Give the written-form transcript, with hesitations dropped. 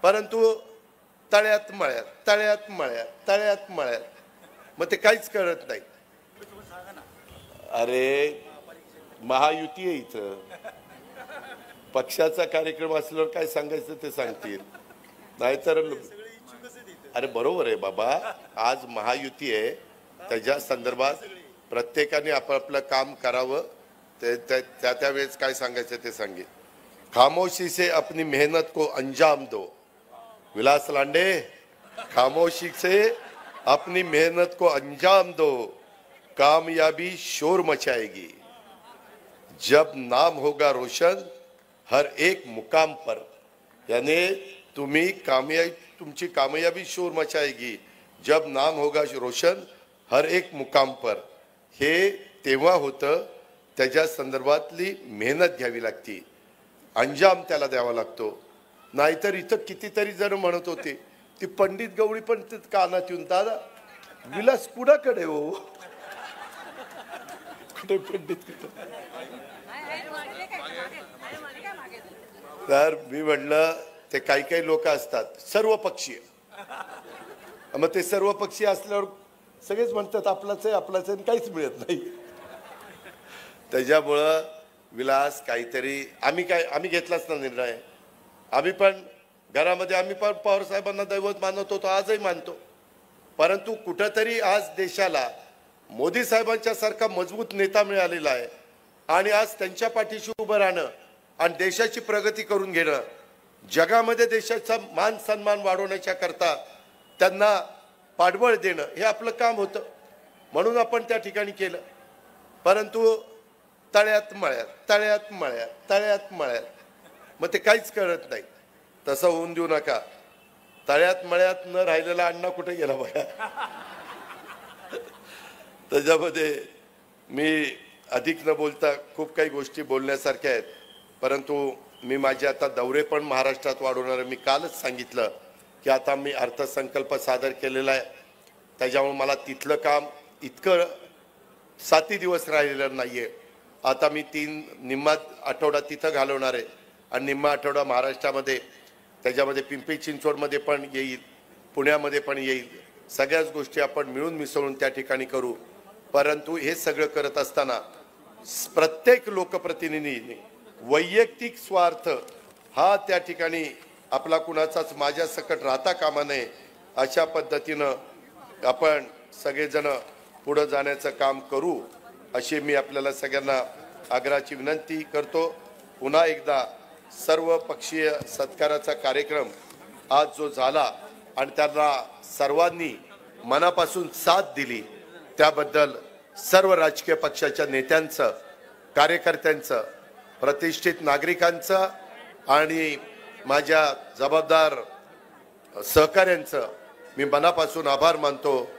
परंतु तळ्यात मळ्यात मग ते काहीच कळत नाही। अरे महायुती आहे इथं, पक्षाचा कार्यक्रम असल्यावर काय सांगायचं ते सांगतील, नाहीतर अरे बरोबर आहे बाबा, आज महायुती आहे, त्याच्या संदर्भात प्रत्येकाने आपापलं काम करावं, त्या वेळेस काय सांगायचं ते सांगेल। खामोशी से अपनी मेहनत को अंजाम दो, विलास लांडे, खामोशी से अपनी मेहनत को अंजाम दो, कामयाबी शोर मचाएगी। जब नाम होगा रोशन हर एक मुकाम पर, यानी तुमची कामयाबी शोर मचाएगी जब नाम होगा रोशन हर एक मुकाम पर। हे तेव्हा होतं, त्याच्या संदर्भातली मेहनत घ्यावी लागती, अंजाम त्याला द्यावा लागतो। नाहीतर इथं कितीतरी जण म्हणत होते, ती पंडित गवळी पण कानात येऊन, दादा विलास कुणाकडे हो, कुठे पंडित कुठे। तर मी म्हटलं ते काही लोक असतात सर्व पक्षीय, मग ते सर्व पक्षीय असल्यावर सगळेच म्हणतात आपलाच आहे आणि काहीच मिळत नाही। त्याच्यामुळं विलास काहीतरी आम्ही घेतलाच ना निर्णय, आम्ही पण घरामध्ये आम्ही पण पवार साहेबांना दैवत मानत होतो, आजही मानतो, परंतु कुठंतरी आज देशाला मोदी साहेबांच्या सारखा मजबूत नेता मिळालेला आहे आणि आज त्यांच्या पाठीशी उभं राहणं आणि देशाची प्रगती करून घेणं, जगामध्ये देशाचा मान सन्मान वाढवण्याच्या करता त्यांना पाठबळ देणं हे आपलं काम होतं, म्हणून आपण त्या ठिकाणी केलं। परंतु तळ्यात मळ्यात मग ते काहीच कळत नाही, तसं होऊन देऊ नका। तळ्यात मळ्यात न राहिलेला अण्णा कुठे गेला बघा। त्याच्यामध्ये मी अधिक न बोलता खूप काही गोष्टी बोलण्यासारख्या आहेत, परंतु मी माझे आता दौरे पण महाराष्ट्रात वाढवणार। मी कालच सांगितलं की आता मी अर्थसंकल्प सादर केलेला आहे, त्याच्यामुळे मला तिथलं काम इतकं 7 दिवस राहिलेलं नाहीये। आता मी निम्मा आठवडा तिथं घालवणार आहे आणि निम्मा आठवडा महाराष्ट्रामध्ये, त्याच्यामध्ये पिंपरी चिंचवडमध्ये पण येईल, पुण्यामध्ये पण येईल, सगळ्याच गोष्टी आपण मिळून मिसळून त्या ठिकाणी करू। परंतु हे सगळं करत असताना प्रत्येक लोकप्रतिनिधींनी वैयक्तिक स्वार्थ हा त्या ठिकाणी आपला कुणाचाच माझ्या सकट राहता कामा नये, अशा पद्धतीनं आपण सगळेजण पुढे जाण्याचं काम करू, अशी मी आपल्याला सगळ्यांना आग्रहाची विनंती करतो। पुन्हा एकदा सर्व पक्षीय सत्काराचा कार्यक्रम आज जो झाला आणि त्याला सर्वांनी मनापासून साथ दिली, त्याबद्दल सर्व राजकीय पक्षाच्या नेत्यांचं, कार्यकर्त्यांचं, प्रतिष्ठित नागरिकांचं आणि माझ्या जबाबदार सहकाऱ्यांचं मी मनापासून आभार मानतो।